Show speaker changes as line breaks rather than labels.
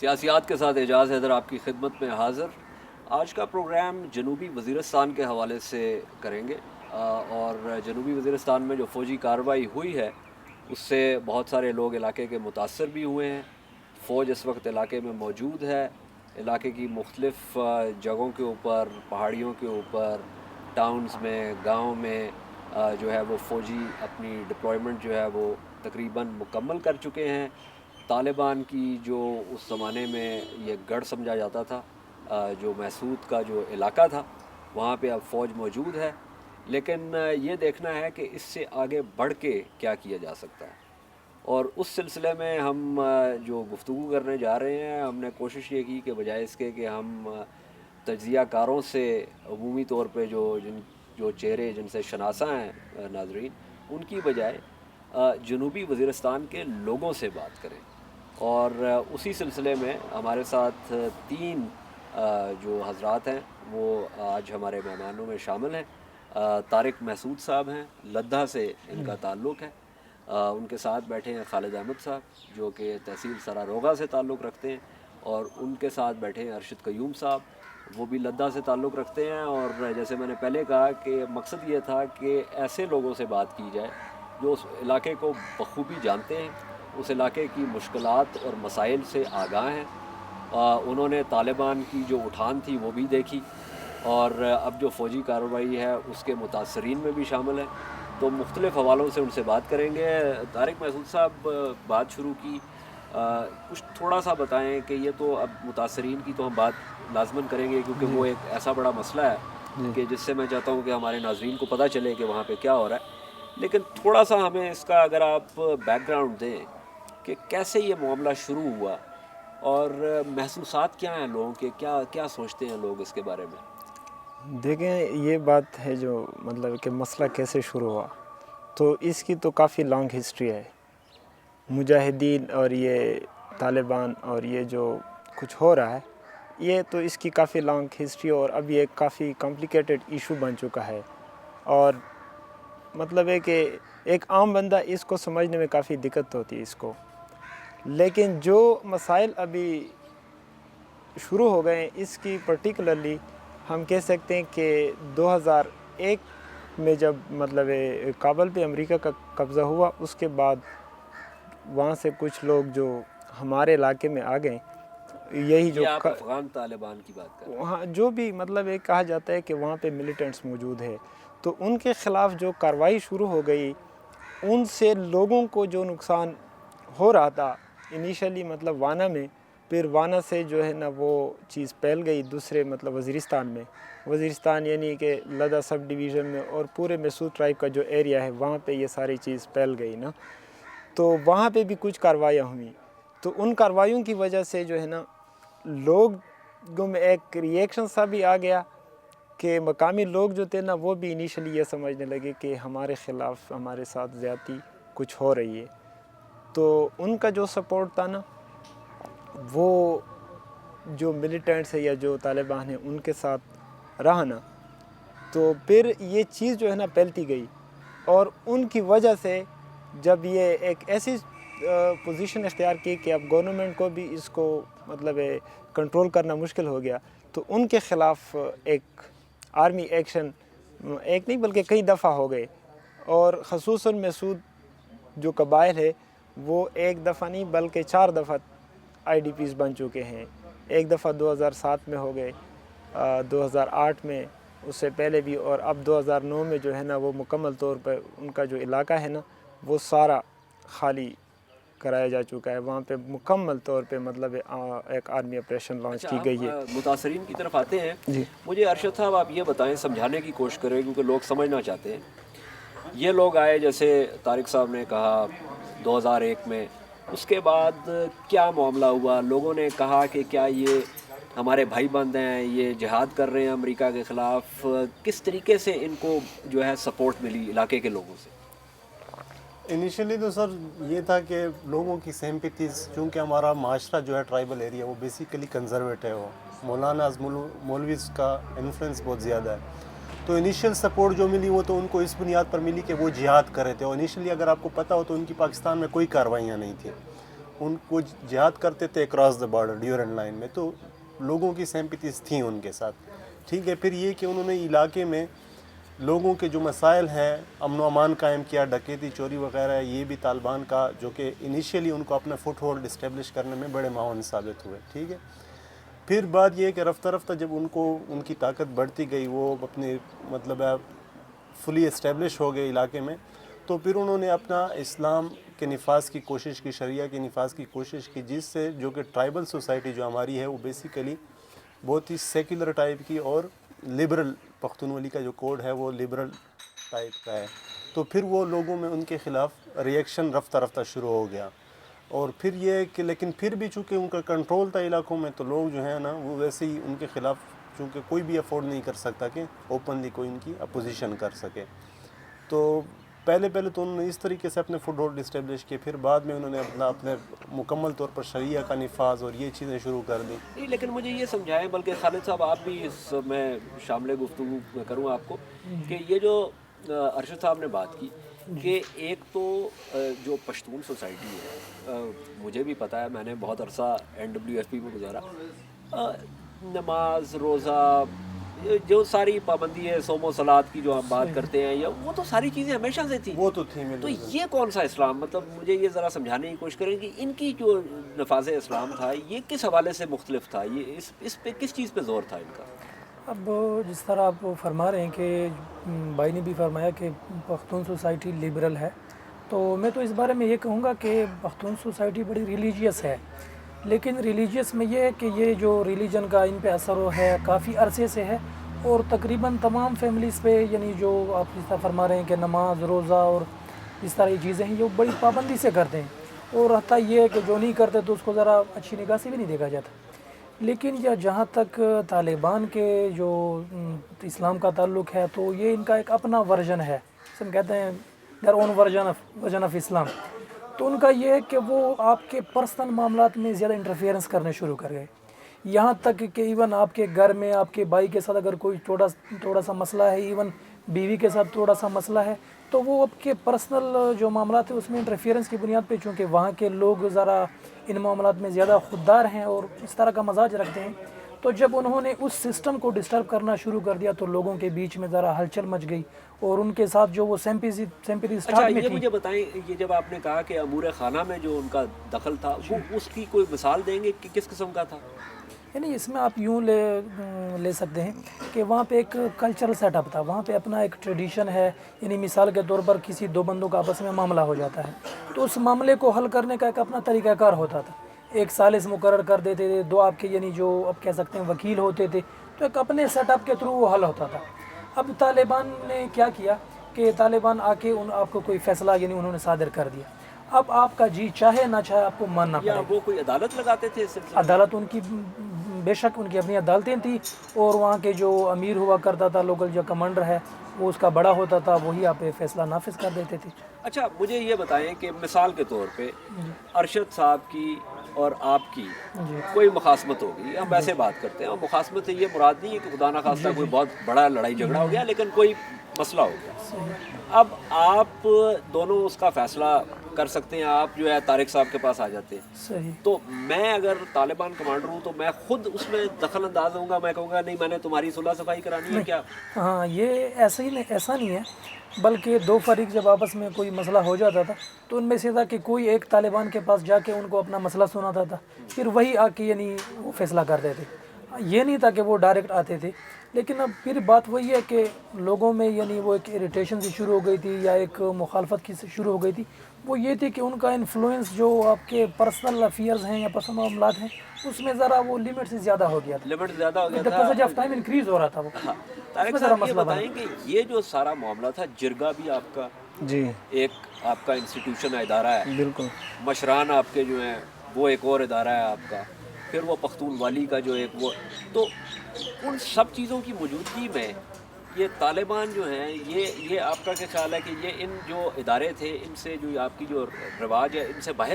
سیاسیات کے ساتھ اعجاز حیدر آپ کی خدمت میں حاضر. آج کا پروگرام جنوبی وزیرستان کے حوالے سے کریں گے اور جنوبی وزیرستان میں جو فوجی کارروائی ہوئی ہے اس سے بہت سارے لوگ علاقے کے متاثر بھی ہوئے ہیں. فوج اس وقت علاقے میں موجود ہے. علاقے کی مختلف جگہوں کے اوپر، پہاڑیوں کے اوپر، ٹاؤنز میں، گاؤں میں جو ہے وہ فوجی اپنی ڈپلائمنٹ جو ہے وہ تقریباً مکمل کر چکے ہیں. طالبان کی جو اس زمانے میں یہ گڑھ سمجھا جاتا تھا، جو محسود کا جو علاقہ تھا، وہاں پہ اب فوج موجود ہے. لیکن یہ دیکھنا ہے کہ اس سے آگے بڑھ کے کیا کیا جا سکتا ہے، اور اس سلسلے میں ہم جو گفتگو کرنے جا رہے ہیں، ہم نے کوشش یہ کی کہ بجائے اس کے کہ ہم تجزیہ کاروں سے عمومی طور پہ جو چہرے جن سے شناسا ہیں ناظرین، ان کی بجائے جنوبی وزیرستان کے لوگوں سے بات کریں. اور اسی سلسلے میں ہمارے ساتھ تین جو حضرات ہیں وہ آج ہمارے مہمانوں میں شامل ہیں. طارق محسود صاحب ہیں، لدھا سے ان کا تعلق ہے. ان کے ساتھ بیٹھے ہیں خالد احمد صاحب جو کہ تحصیل سراروغا سے تعلق رکھتے ہیں، اور ان کے ساتھ بیٹھے ہیں ارشد قیوم صاحب، وہ بھی لدھا سے تعلق رکھتے ہیں. اور جیسے میں نے پہلے کہا کہ مقصد یہ تھا کہ ایسے لوگوں سے بات کی جائے جو اس علاقے کو بخوبی جانتے ہیں، اس علاقے کی مشکلات اور مسائل سے آگاہ ہیں. انہوں نے طالبان کی جو اٹھان تھی وہ بھی دیکھی، اور اب جو فوجی کارروائی ہے اس کے متاثرین میں بھی شامل ہیں. تو مختلف حوالوں سے ان سے بات کریں گے. طارق محسود صاحب، بات شروع کی، کچھ تھوڑا سا بتائیں کہ یہ تو اب متاثرین کی تو ہم بات لازماً کریں گے کیونکہ وہ ایک ایسا بڑا مسئلہ ہے کہ جس سے میں چاہتا ہوں کہ ہمارے ناظرین کو پتہ چلے کہ وہاں پہ کیا ہو رہا ہے. لیکن تھوڑا سا ہمیں اس کا اگر آپ بیک گراؤنڈ دیں کہ کیسے یہ معاملہ شروع ہوا اور محسوسات کیا ہیں لوگوں کے، کیا سوچتے ہیں لوگ اس کے بارے میں.
دیکھیں، یہ بات ہے جو مطلب کہ مسئلہ کیسے شروع ہوا، تو اس کی تو کافی لانگ ہسٹری ہے. مجاہدین اور یہ طالبان اور یہ جو کچھ ہو رہا ہے، یہ تو اس کی کافی لانگ ہسٹری، اور اب یہ کافی کمپلیکیٹڈ ایشو بن چکا ہے. اور مطلب ہے کہ ایک عام بندہ اس کو سمجھنے میں کافی دقت ہوتی ہے اس کو. لیکن جو مسائل ابھی شروع ہو گئے ہیں اس کی پرٹیکولرلی ہم کہہ سکتے ہیں کہ 2001 میں جب مطلب کابل پہ امریکہ کا قبضہ ہوا، اس کے بعد وہاں سے کچھ لوگ جو ہمارے علاقے میں آ گئے. یہی جو
آپ افغان طالبان کی بات کر رہے ہیں،
وہاں جو بھی مطلب یہ کہا جاتا ہے کہ وہاں پہ ملیٹنٹس موجود ہے، تو ان کے خلاف جو کارروائی شروع ہو گئی، ان سے لوگوں کو جو نقصان ہو رہا تھا انیشلی مطلب وانا میں، پھر وانا سے جو ہے نا وہ چیز پھیل گئی دوسرے مطلب وزیرستان میں. وزیرستان یعنی کہ لدھا سب ڈویژن میں اور پورے محسود ٹرائب کا جو ایریا ہے وہاں پہ یہ ساری چیز پھیل گئی نا. تو وہاں پہ بھی کچھ کارروائیاں ہوئیں. تو ان کارروائیوں کی وجہ سے جو ہے نا لوگوں میں ایک ریئیکشن سا بھی آ گیا کہ مقامی لوگ جو تھے نا وہ بھی انیشلی یہ سمجھنے لگے کہ ہمارے خلاف ہمارے ساتھ زیادتی کچھ ہو رہی ہے. تو ان کا جو سپورٹ تھا نا وہ جو ملیٹنٹس ہے یا جو طالبان ہیں ان کے ساتھ رہا نا. تو پھر یہ چیز جو ہے نا پھیلتی گئی، اور ان کی وجہ سے جب یہ ایک ایسی پوزیشن اختیار کی کہ اب گورنمنٹ کو بھی اس کو مطلب کنٹرول کرنا مشکل ہو گیا، تو ان کے خلاف ایک آرمی ایکشن ایک نہیں بلکہ کئی دفعہ ہو گئے. اور خصوصاً محسود جو قبائل ہے وہ ایک دفعہ نہیں بلکہ 4 دفعہ آئی ڈی پیز بن چکے ہیں. ایک دفعہ 2007 میں ہو گئے، 2008 میں، اس سے پہلے بھی، اور اب 2009 میں جو ہے نا وہ مکمل طور پر ان کا جو علاقہ ہے نا وہ سارا خالی کرایا جا چکا ہے. وہاں پہ مکمل طور پہ مطلب ایک آرمی آپریشن لانچ کی گئی ہے.
متاثرین کی طرف آتے ہیں.
جی
مجھے ارشد صاحب آپ یہ بتائیں، سمجھانے کی کوشش کریں کیونکہ لوگ سمجھنا چاہتے ہیں. یہ لوگ آئے جیسے طارق صاحب نے کہا 2001 میں، اس کے بعد کیا معاملہ ہوا؟ لوگوں نے کہا کہ کیا یہ ہمارے بھائی بند ہیں، یہ جہاد کر رہے ہیں امریکہ کے خلاف. کس طریقے سے ان کو جو ہے سپورٹ ملی علاقے کے لوگوں سے؟
انیشلی تو سر یہ تھا کہ لوگوں کی سیمپتیز، چونکہ ہمارا معاشرہ جو ہے ٹرائبل ایریا وہ بیسیکلی کنزرویٹ ہے، وہ مولانا مولویز کا انفلوئنس بہت زیادہ ہے. تو انیشیل سپورٹ جو ملی وہ تو ان کو اس بنیاد پر ملی کہ وہ جہاد کر رہے تھے. اور انیشلی اگر آپ کو پتہ ہو تو ان کی پاکستان میں کوئی کاروائیاں نہیں تھیں. ان کو جہاد کرتے تھے across the border Durant line میں، تو لوگوں کی سیمپتیز تھیں ان کے ساتھ، ٹھیک ہے. پھر یہ کہ انہوں نے علاقے میں لوگوں کے جو مسائل ہیں، امن و امان قائم کیا، ڈکیتی چوری وغیرہ، یہ بھی طالبان کا جو کہ انیشیلی ان کو اپنا فٹ ہولڈ اسٹیبلش کرنے میں بڑے معاون ثابت ہوئے، ٹھیک ہے. پھر بات یہ ہے کہ رفتہ رفتہ جب ان کی طاقت بڑھتی گئی، وہ اپنے مطلب فلی اسٹیبلش ہو گئے علاقے میں، تو پھر انہوں نے اپنا اسلام کے نفاذ کی کوشش کی، شریعہ کے نفاذ کی کوشش کی، جس سے جو کہ ٹرائبل سوسائٹی جو ہماری ہے وہ بیسیکلی بہت ہی سیکولر ٹائپ کی اور لبرل، پختونولی کا جو کوڈ ہے وہ لبرل ٹائپ کا ہے. تو پھر وہ لوگوں میں ان کے خلاف ریئیکشن رفتہ رفتہ شروع ہو گیا. اور پھر یہ کہ لیکن پھر بھی چونکہ ان کا کنٹرول تھا علاقوں میں، تو لوگ جو ہیں نا وہ ویسے ہی ان کے خلاف، چونکہ کوئی بھی افورڈ نہیں کر سکتا کہ اوپنلی کوئی ان کی اپوزیشن کر سکے. تو پہلے تو انہوں نے اس طریقے سے اپنے فٹ ہولڈ اسٹیبلش کیے، پھر بعد میں انہوں نے اپنے مکمل طور پر شریعہ کا نفاذ اور یہ چیزیں شروع کر دیں.
نہیں، لیکن مجھے یہ سمجھائیں، بلکہ خالد صاحب آپ بھی اس میں شامل گفتگو کروں آپ کو، کہ یہ جو ارشد صاحب نے بات کی کہ ایک تو جو پشتون سوسائٹی ہے، مجھے بھی پتہ ہے، میں نے بہت عرصہ NWFP میں گزارا، نماز روزہ جو ساری پابندی ہے، صوم و صلات کی جو ہم بات کرتے ہیں، یا وہ تو ساری چیزیں ہمیشہ سے تھیں.
وہ تو تھی.
تو یہ کون سا اسلام، مطلب مجھے یہ ذرا سمجھانے کی کوشش کریں کہ ان کی جو نفاذ اسلام تھا یہ کس حوالے سے مختلف تھا، یہ اس پہ کس چیز پہ زور تھا ان کا؟
اب جس طرح آپ فرما رہے ہیں کہ بھائی نے بھی فرمایا کہ پختون سوسائٹی لبرل ہے، تو میں تو اس بارے میں یہ کہوں گا کہ پختون سوسائٹی بڑی ریلیجیس ہے. لیکن ریلیجیس میں یہ ہے کہ یہ جو ریلیجن کا ان پہ اثر ہے کافی عرصے سے ہے، اور تقریباً تمام فیملیز پہ، یعنی جو آپ جس طرح فرما رہے ہیں کہ نماز روزہ اور اس طرح کی چیزیں ہیں، یہ بڑی پابندی سے کرتے ہیں، اور حتیٰ یہ ہے کہ جو نہیں کرتے تو اس کو ذرا اچھی نگاہ سے بھی نہیں دیکھا جاتا. لیکن جہاں تک طالبان کے جو اسلام کا تعلق ہے، تو یہ ان کا ایک اپنا ورژن ہے، ہم کہتے ہیں their own version of اسلام. تو ان کا یہ ہے کہ وہ آپ کے پرسنل معاملات میں زیادہ انٹرفیئرنس کرنے شروع کر گئے. یہاں تک کہ ایون آپ کے گھر میں آپ کے بھائی کے ساتھ اگر کوئی تھوڑا سا مسئلہ ہے، ایون بیوی کے ساتھ تھوڑا سا مسئلہ ہے، تو وہ آپ کے پرسنل جو معاملات ہیں اس میں انٹرفیئرنس کی بنیاد پہ، چونکہ وہاں کے لوگ ذرا ان معاملات میں زیادہ خوددار ہیں اور اس طرح کا مزاج رکھتے ہیں، تو جب انہوں نے اس سسٹم کو ڈسٹرب کرنا شروع کر دیا تو لوگوں کے بیچ میں ذرا ہلچل مچ گئی، اور ان کے ساتھ جو وہ سیمپیتی
اچھا، یہ مجھے بتائیں، یہ جب آپ نے کہا کہ امور خانہ میں جو ان کا دخل تھا، وہ اس کی کوئی مثال دیں گے کہ کس قسم کا تھا؟
یعنی اس میں آپ یوں لے سکتے ہیں کہ وہاں پہ ایک کلچرل سیٹ اپ تھا، وہاں پہ اپنا ایک ٹریڈیشن ہے. یعنی مثال کے طور پر کسی دو بندوں کا آپس میں معاملہ ہو جاتا ہے، تو اس معاملے کو حل کرنے کا ایک اپنا طریقہ کار ہوتا تھا. ایک ثالث مقرر کر دیتے تھے، دو آپ کے یعنی جو اب کہہ سکتے ہیں وکیل ہوتے تھے، تو ایک اپنے سیٹ اپ کے تھرو وہ حل ہوتا تھا. اب طالبان نے کیا کیا کہ طالبان آ کے آپ کو کوئی فیصلہ یعنی انہوں نے صادر کر دیا. اب آپ کا جی چاہے نہ چاہے آپ کو ماننا پڑے گا.
وہ کوئی عدالت لگاتے تھے؟
عدالت ان کی بے شک ان کی اپنی عدالتیں تھیں، اور وہاں کے جو امیر ہوا کرتا تھا، لوکل جو کمانڈر ہے وہ اس کا بڑا ہوتا تھا، وہی آپ پہ فیصلہ نافذ کر دیتے تھے.
اچھا، مجھے یہ بتائیں کہ مثال کے طور پہ ارشد صاحب کی اور آپ کی کوئی مخاصمت ہوگی، ہم ویسے بات کرتے ہیں، اور مخاصمت سے یہ مراد نہیں ہے کہ خدا نخواستہ کوئی بہت بڑا لڑائی جھگڑا ہو گیا، لیکن کوئی مسئلہ ہو گیا. اب آپ دونوں اس کا فیصلہ کر سکتے ہیں، آپ جو ہے طارق صاحب کے پاس آ جاتے ہیں.
صحیح.
تو میں اگر طالبان کمانڈر ہوں تو میں خود اس میں دخل انداز ہوں گا، میں کہوں گا نہیں، میں نے تمہاری صلح صفائی کرانی ہے کیا؟
ہاں، یہ ایسا نہیں ہے، بلکہ دو فریق جب آپس میں کوئی مسئلہ ہو جاتا تھا تو ان میں سے تھا کہ کوئی ایک طالبان کے پاس جا کے ان کو اپنا مسئلہ سناتا تھا، پھر وہی آ کے یعنی وہ فیصلہ کرتے تھے. یہ نہیں تھا کہ وہ ڈائریکٹ آتے تھے. لیکن اب پھر بات وہی ہے کہ لوگوں میں یعنی وہ ایک اریٹیشن سی شروع ہو گئی تھی، یا ایک مخالفت کی شروع ہو گئی تھی. وہ یہ تھی کہ ان کا انفلوئنس جو آپ کے پرسنل افیئرز ہیں یا پرسنل معاملات ہیں اس میں ذرا وہ لمٹ سے زیادہ ہو گیا تھا،
لمٹ زیادہ ہو گیا
the passage of time increase ہو رہا تھا. وہ
طارق صاحب یہ بتائیں کہ یہ جو سارا معاملہ تھا، جرگا بھی آپ کا
جی
ایک آپ کا انسٹیٹیوشن ادارہ ہے،
بالکل،
مشران آپ کے جو ہیں وہ ایک اور ادارہ ہے آپ کا، پھر وہ پختون والی کا جو ایک وہ، تو ان سب چیزوں کی موجودگی میں یہ طالبان جو ہیں، یہ آپ کا کیا خیال ہے کہ یہ ان جو ادارے تھے ان سے جو آپ کی جو رواج ہے ان سے باہر